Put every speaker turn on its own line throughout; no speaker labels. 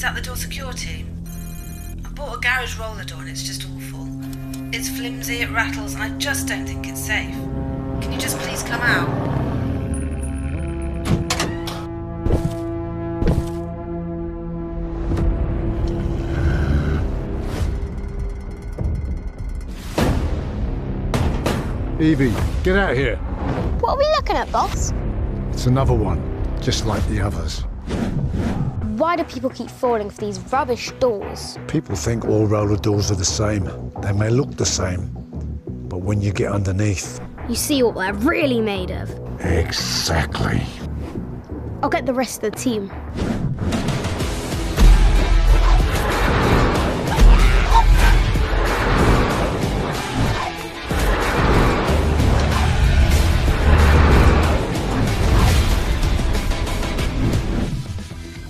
that the door secure team? I bought a garage roller door and it's just awful. It's flimsy, it rattles, and I just don't think it's safe. Can you just please come out?
Evie, get out here.
What are we looking at, boss?
It's another one, just like the others.
Why do people keep falling for these rubbish doors?
People think all roller doors are the same. They may look the same, but when you get underneath...
You see what they're really made of.
Exactly.
I'll get the rest of the team.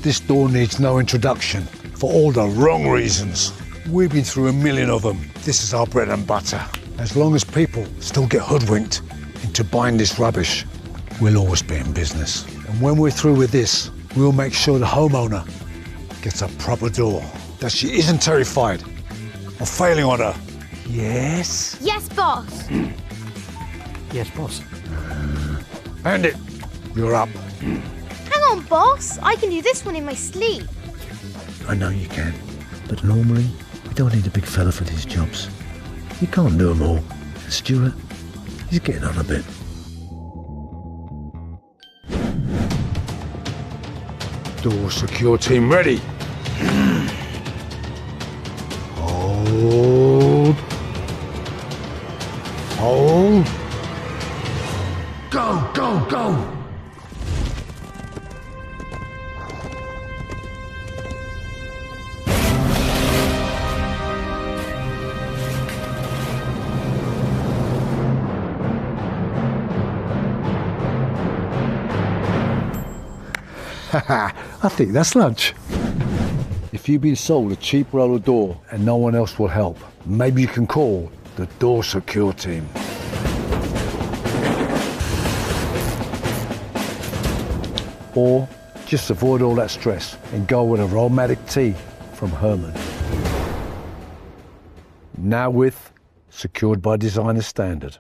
This door needs no introduction, for all the wrong reasons. We've been through a million of them. This is our bread and butter. As long as people still get hoodwinked into buying this rubbish, we'll always be in business. And when we're through with this, we'll make sure the homeowner gets a proper door, that she isn't terrified of failing on her. Yes?
Yes, boss.
Yes, boss.
Hand it. You're up.
Hang on, boss. I can do this one in my sleep.
I know you can, but normally we don't need a big fella for these jobs. You can't do them all. Stuart, he's getting on a bit.
Door secure team ready. Hold. Hold. Go, go, go. I think that's lunch. If you've been sold a cheap roller door and no one else will help, maybe you can call the door secure team. Or just avoid all that stress and go with a Rollmatic tee from Hormann. Now with Secured by Designer Standard.